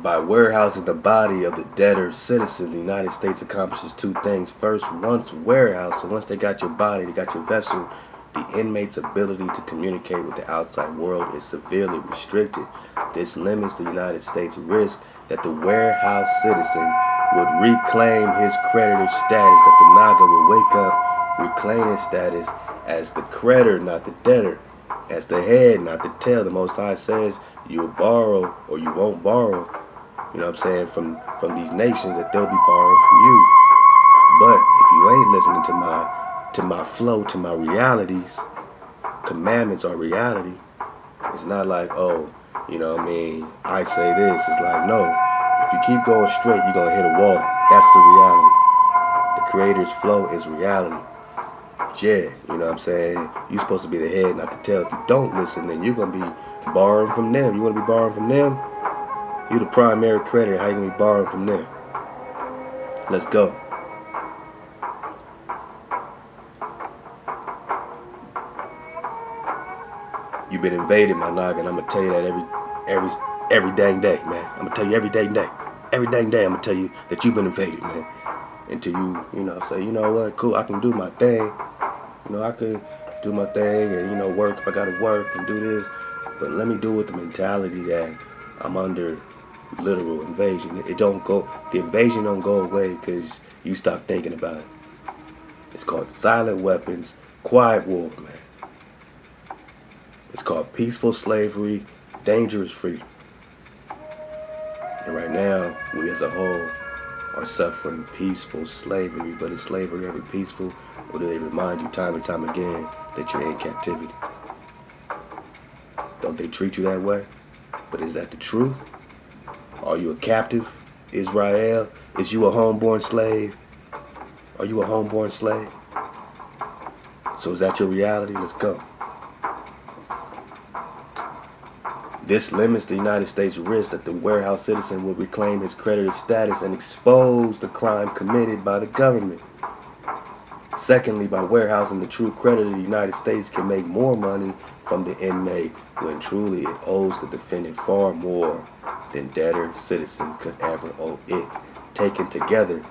By warehousing the body of the debtor citizen, the United States accomplishes two things. First, once warehoused, so once they got your body, they got your vessel, the inmate's ability to communicate with the outside world is severely restricted. This limits the United States' risk that the warehouse citizen would reclaim his creditor status, that the Naga would wake up, reclaim his status as the creditor, not the debtor, as the head, not the tail. The Most High says you'll borrow or you won't borrow, you know what I'm saying, from these nations, that they'll be borrowing from you. But if you ain't listening to my flow, to my realities, commandments are reality. It's not like, oh, you know what I mean, I say this. It's like, no, if you keep going straight, you're going to hit a wall. That's the reality. The Creator's flow is reality. Yeah, you know what I'm saying? You're supposed to be the head, not the tail. If you don't listen, then you're going to be borrowing from them. You want to be borrowing from them? You're the primary creditor. How you going to be borrowing from them? Let's go. You've been invaded, my noggin. I'm going to tell you that every dang day, man. I'm going to tell you every dang day. Every dang day I'm going to tell you that you've been invaded, man. Until you say, you know what, cool, I can do my thing. You know, I could do my thing and, work if I got to work and do this. But let me do it with the mentality that I'm under literal invasion. The invasion don't go away because you stop thinking about it. It's called silent weapons, quiet war, man. It's called peaceful slavery, dangerous freedom. And right now, we as a whole are suffering peaceful slavery. But is slavery ever peaceful? Or do they remind you time and time again that you're in captivity? Don't they treat you that way? But is that the truth? Are you a captive? Israel? Is you a homeborn slave? Are you a homeborn slave? So is that your reality? Let's go. This limits the United States' risk that the warehouse citizen will reclaim his creditor status and expose the crime committed by the government. Secondly, by warehousing the true creditor, the United States can make more money from the inmate when truly it owes the defendant far more than debtor citizen could ever owe it. Taken together,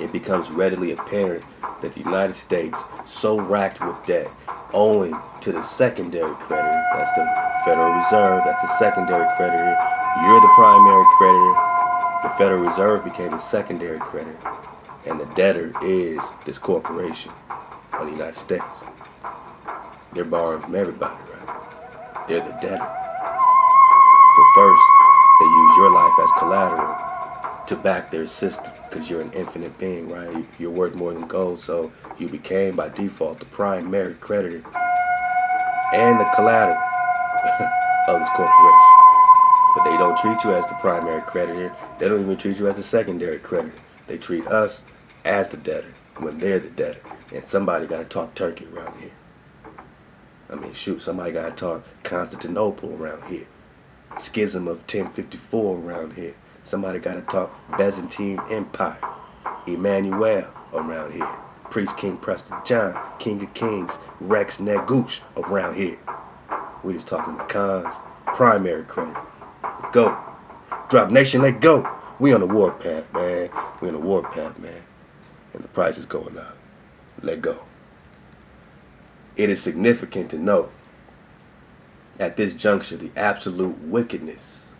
it becomes readily apparent that the United States, so racked with debt, owing to the secondary creditor, that's the Federal Reserve, that's the secondary creditor, you're the primary creditor, the Federal Reserve became the secondary creditor, and the debtor is this corporation of the United States. They're borrowing from everybody, right? They're the debtor. But first, they use your life as collateral to back their system, because you're an infinite being, right? You're worth more than gold, so you became by default the primary creditor and the collateral of this corporation. But they don't treat you as the primary creditor. They don't even treat you as the secondary creditor. They treat us as the debtor when they're the debtor. And somebody got to talk Turkey around here. I mean, shoot, somebody got to talk Constantinople around here. Schism of 1054 around here. Somebody got to talk Byzantine Empire. Emmanuel around here. Priest King Preston John, King of Kings, Rex Negoosh around here. We just talking the cons, primary credit. Go. Drop Nation, let go. We on the warpath, man. We on the warpath, man. And the price is going up. Let go. It is significant to note at this juncture the absolute wickedness.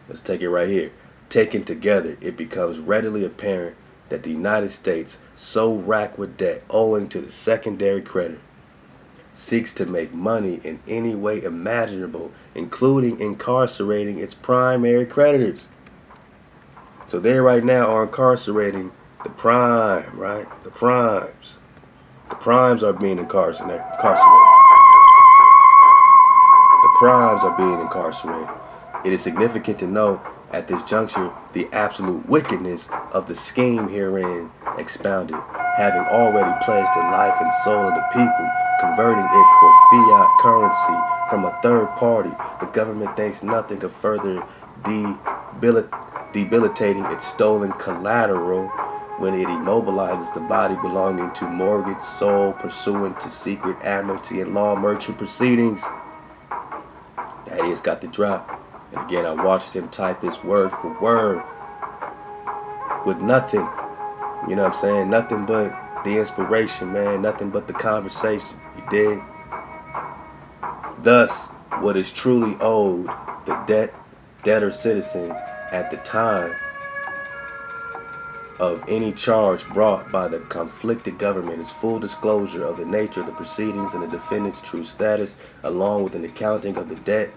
Let's take it right here. Taken together, it becomes readily apparent that the United States, so racked with debt owing to the secondary creditor, seeks to make money in any way imaginable, including incarcerating its primary creditors. So they right now are incarcerating the prime, right? The primes. The primes are being incarcerated. The primes are being incarcerated. It is significant to know at this juncture the absolute wickedness of the scheme herein expounded, having already pledged the life and soul of the people, converting it for fiat currency from a third party. The government thinks nothing of further debilitating its stolen collateral when it immobilizes the body belonging to mortgage sold pursuant to secret admiralty and law merchant proceedings. That is got the drop. And again, I watched him type this word for word with nothing. You know what I'm saying? Nothing but the inspiration, man. Nothing but the conversation. You dig? Thus, what is truly owed the debtor citizen at the time of any charge brought by the conflicted government is full disclosure of the nature of the proceedings and the defendant's true status, along with an accounting of the debt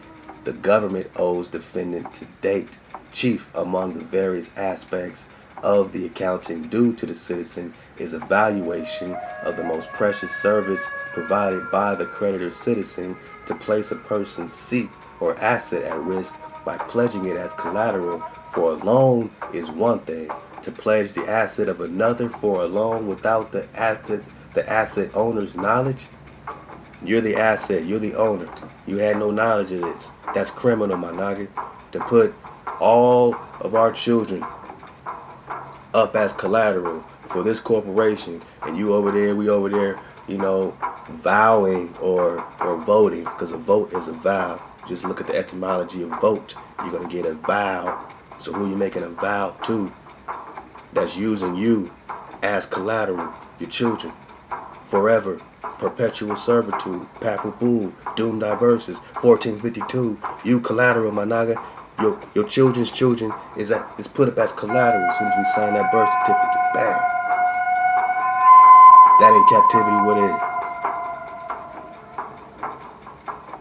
the government owes defendant to date. Chief among the various aspects of the accounting due to the citizen is evaluation of the most precious service provided by the creditor citizen to place a person's seat or asset at risk by pledging it as collateral for a loan is one thing. To pledge the asset of another for a loan without the asset owner's knowledge, you're the asset, you're the owner. You had no knowledge of this. That's criminal, my nigga. To put all of our children up as collateral for this corporation, and you over there, we over there, you know, vowing or voting, because a vote is a vow. Just look at the etymology of vote. You're going to get a vow. So who you making a vow to? That's using you as collateral, your children, forever, perpetual servitude, papal bull, doom diversus, 1452, you collateral, my naga. Your children's children is put up as collateral as soon as we sign that birth certificate. Bam. That in captivity, what is?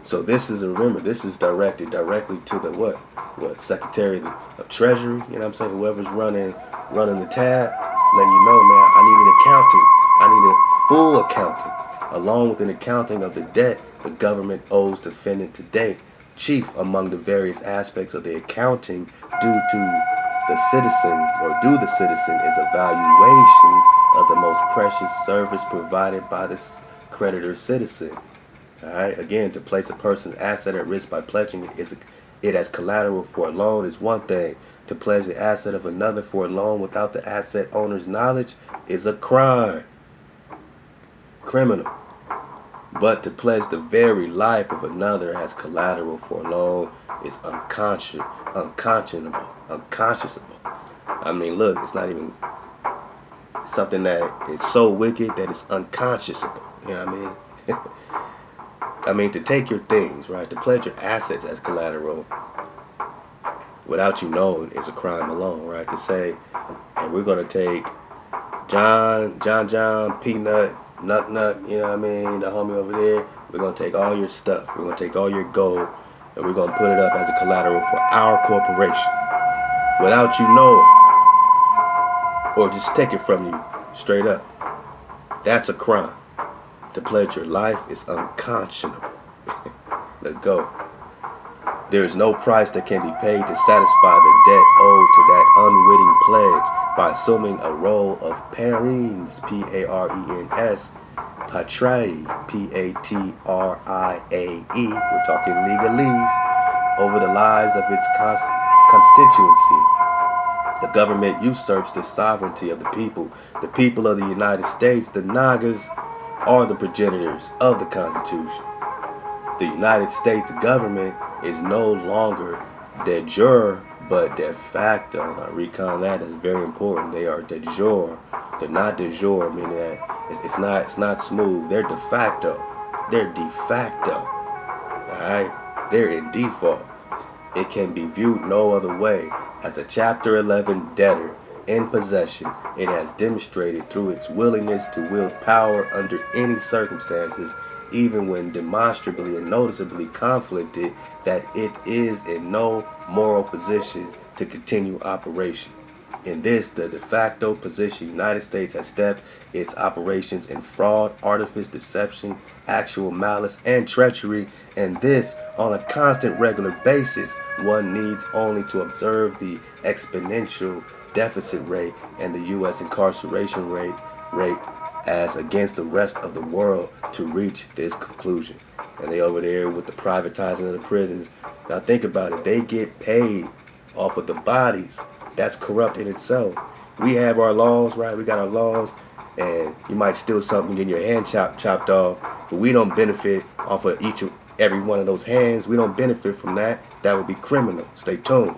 So this is, remember, this is directed directly to the what Secretary of Treasury, you know what I'm saying, whoever's running the tab, letting you know, man, I need an accounting. I need a full accounting, along with an accounting of the debt the government owes defendant today. Chief among the various aspects of the accounting due to the citizen is evaluation of the most precious service provided by the creditor citizen. Alright, again, to place a person's asset at risk by pledging it as collateral for a loan is one thing. To pledge the asset of another for a loan without the asset owner's knowledge is a crime. Criminal. But to pledge the very life of another as collateral for a loan is unconscionable. I mean, look, it's not even something that is so wicked that it's unconscionable. You know what I mean? I mean, to take your things, right? To pledge your assets as collateral without you knowing is a crime alone, right? To say, hey, we're going to take John, Peanut, Nut, you know what I mean, the homie over there, we're going to take all your stuff, we're going to take all your gold, and we're going to put it up as a collateral for our corporation without you knowing, or just take it from you straight up. That's a crime. To pledge your life is unconscionable. Let's go. There is no price that can be paid to satisfy the debt owed to that unwitting pledge by assuming a role of parens, P-A-R-E-N-S, patrae, P-A-T-R-I-A-E, we're talking legalese, over the lives of its constituency. The government usurps the sovereignty of the people. The people of the United States, the Nagas, are the progenitors of the Constitution. The United States government is no longer de jure, but de facto. Now, recon that is very important. They are de jure. They're not de jure, meaning that it's not smooth. They're de facto. They're de facto. Alright? They're in default. It can be viewed no other way. As a Chapter 11 debtor in possession, it has demonstrated through its willingness to wield power under any circumstances, even when demonstrably and noticeably conflicted, that it is in no moral position to continue operation. In this, the de facto position, the United States has stepped its operations in fraud, artifice, deception, actual malice, and treachery, and this on a constant, regular basis. One needs only to observe the exponential deficit rate and the U.S. incarceration rate as against the rest of the world to reach this conclusion. And they over there with the privatizing of the prisons. Now think about it. They get paid off of the bodies. That's corrupt in itself. We have our laws, right? We got our laws, and you might steal something, getting your hand chopped off, but we don't benefit off of every one of those hands. We don't benefit from that. That would be criminal. Stay tuned.